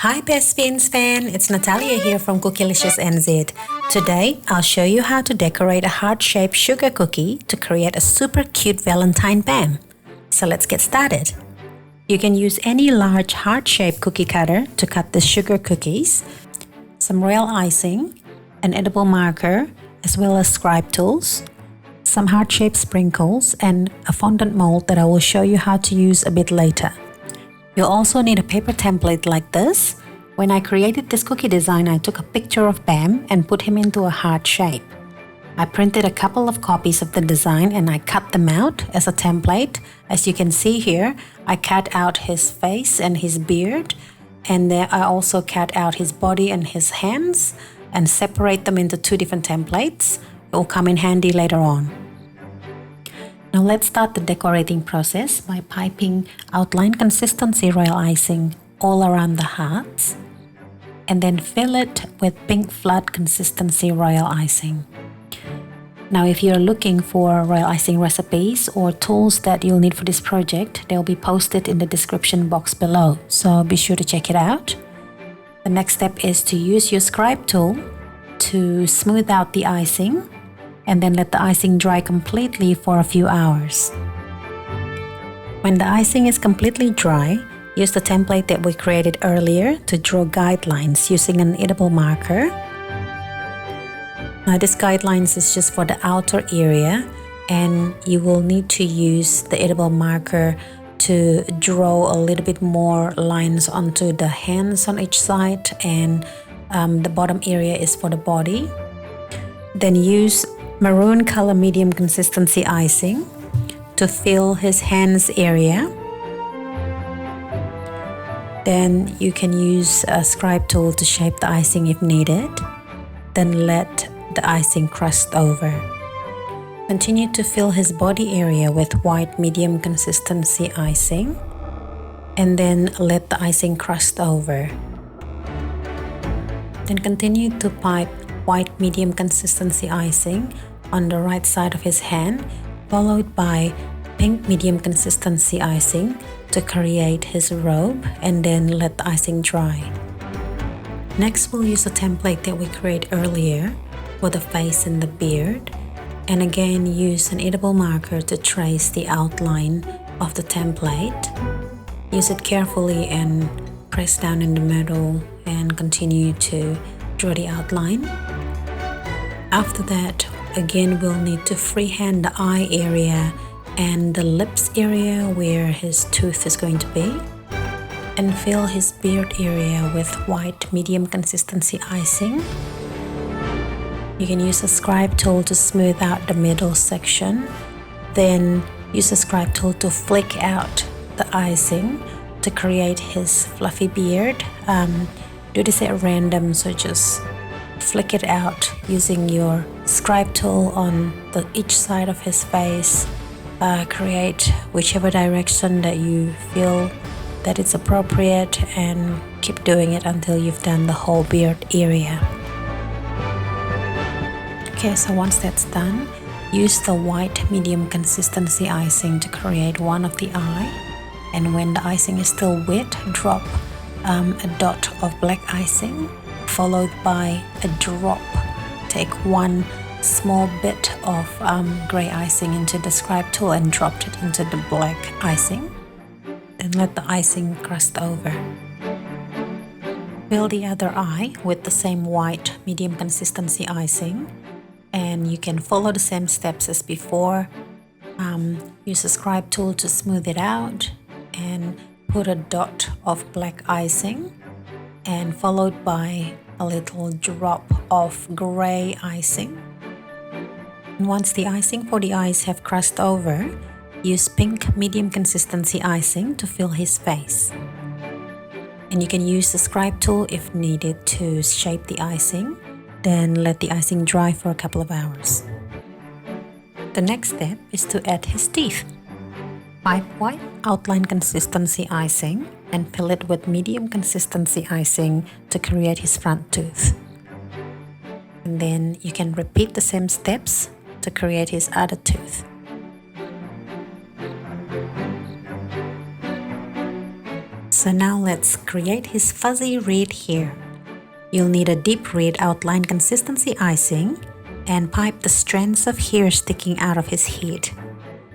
Hi Best Fiends fan, it's Natalia here from Cookielicious NZ. Today, I'll show you how to decorate a heart-shaped sugar cookie to create a super cute Valentine bam. So let's get started. You can use any large heart-shaped cookie cutter to cut the sugar cookies, some royal icing, an edible marker, as well as scribe tools, some heart-shaped sprinkles, and a fondant mold that I will show you how to use a bit later. You'll also need a paper template like this. When I created this cookie design, I took a picture of Bam and put him into a heart shape. I printed a couple of copies of the design and I cut them out as a template. As you can see here, I cut out his face and his beard, and then I also cut out his body and his hands and separate them into two different templates. It will come in handy later on. Now let's start the decorating process by piping outline consistency royal icing all around the hearts and then fill it with pink flood consistency royal icing. Now if you're looking for royal icing recipes or tools that you'll need for this project, they'll be posted in the description box below, so be sure to check it out. The next step is to use your scribe tool to smooth out the icing and then let the icing dry completely for a few hours. When the icing is completely dry, use the template that we created earlier to draw guidelines using an edible marker. Now this guidelines is just for the outer area, and you will need to use the edible marker to draw a little bit more lines onto the hands on each side, and the bottom area is for the body. Then use maroon color medium consistency icing to fill his hands area. Then you can use a scribe tool to shape the icing if needed. Then let the icing crust over. Continue to fill his body area with white medium consistency icing and then let the icing crust over. Then continue to pipe white medium consistency icing on the right side of his hand, followed by pink medium consistency icing to create his robe, and then let the icing dry. Next, we'll use the template that we created earlier for the face and the beard, and again use an edible marker to trace the outline of the template. Use it carefully and press down in the middle and continue to draw the outline. After that, again we'll need to freehand the eye area and the lips area where his tooth is going to be, and fill his beard area with white medium consistency icing. You can use a scribe tool to smooth out the middle section, then use a scribe tool to flick out the icing to create his fluffy beard. Do this at random, so just flick it out using your scribe tool on each side of his face. Create whichever direction that you feel that it's appropriate, and keep doing it until you've done the whole beard area. Okay, so once that's done, use the white medium consistency icing to create one of the eye, and when the icing is still wet, drop a dot of black icing followed by a drop. Take one small bit of gray icing into the scribe tool and dropped it into the black icing. Then let the icing crust over. Fill the other eye with the same white medium consistency icing, and you can follow the same steps as before. Use a scribe tool to smooth it out and put a dot of black icing, and followed by a little drop of gray icing. And once the icing for the eyes have crust over, use pink medium consistency icing to fill his face. And you can use the scribe tool if needed to shape the icing, then let the icing dry for a couple of hours. The next step is to add his teeth. Pipe white outline consistency icing and fill it with medium consistency icing to create his front tooth. And then you can repeat the same steps to create his other tooth. So now let's create his fuzzy red hair. You'll need a deep red outline consistency icing and pipe the strands of hair sticking out of his head.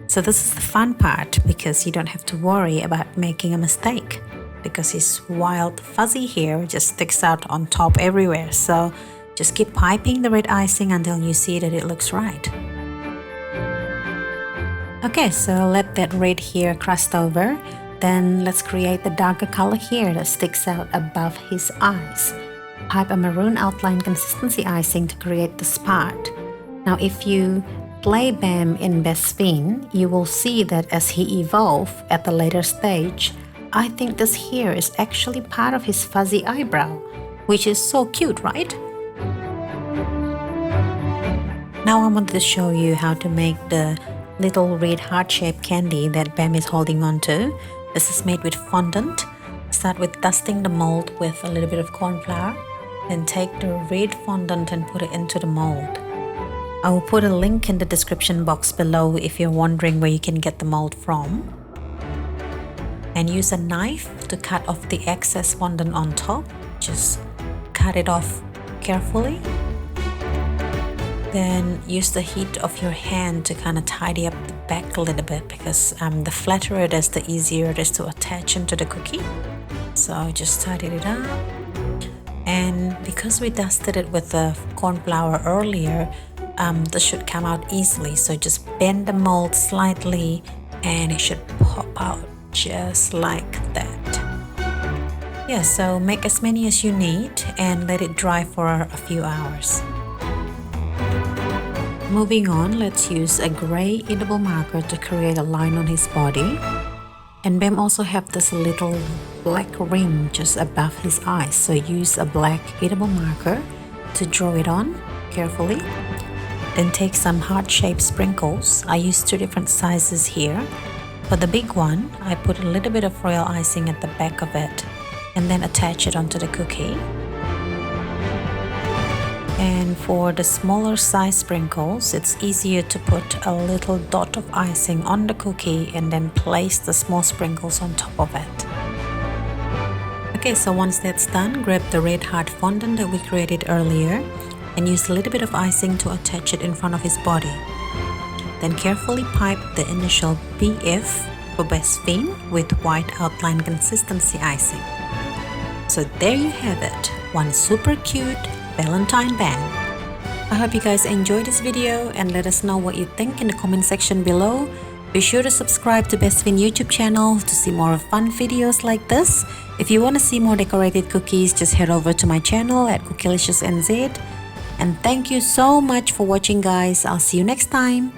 So this is the fun part because you don't have to worry about making a mistake because his wild fuzzy hair just sticks out on top everywhere. So just keep piping the red icing until you see that it looks right. Okay, so let that red hair crust over. Then let's create the darker color hair that sticks out above his eyes. Pipe a maroon outline consistency icing to create this part. Now if you play Bam in Best Fiend, you will see that as he evolves at the later stage, I think this hair is actually part of his fuzzy eyebrow, which is so cute, right? Now I wanted to show you how to make the little red heart-shaped candy that Bam is holding on to. This is made with fondant. Start with dusting the mold with a little bit of corn flour. Then take the red fondant and put it into the mold. I will put a link in the description box below if you're wondering where you can get the mold from. And use a knife to cut off the excess fondant on top. Just cut it off carefully. Then use the heat of your hand to kind of tidy up the back a little bit because the flatter it is, the easier it is to attach into the cookie. So just tidy it up. And because we dusted it with the corn flour earlier, this should come out easily. So just bend the mold slightly and it should pop out just like that. Yeah, so make as many as you need and let it dry for a few hours. Moving on, let's use a gray edible marker to create a line on his body. And Bam also have this little black ring just above his eyes, so use a black edible marker to draw it on carefully. Then take some heart-shaped sprinkles. I use 2 different sizes here. For the big one, I put a little bit of royal icing at the back of it and then attach it onto the cookie. And for the smaller size sprinkles, it's easier to put a little dot of icing on the cookie and then place the small sprinkles on top of it. Okay, so once that's done, grab the red heart fondant that we created earlier and use a little bit of icing to attach it in front of his body. Then carefully pipe the initial BF for Best Fiend with white outline consistency icing. So there you have it, one super cute Valentine band. I hope you guys enjoyed this video and let us know what you think in the comment section below. Be sure to subscribe to Best Fiend YouTube channel to see more fun videos like this. If you want to see more decorated cookies, just head over to my channel at Cookie NZ. And thank you so much for watching, guys. I'll see you next time.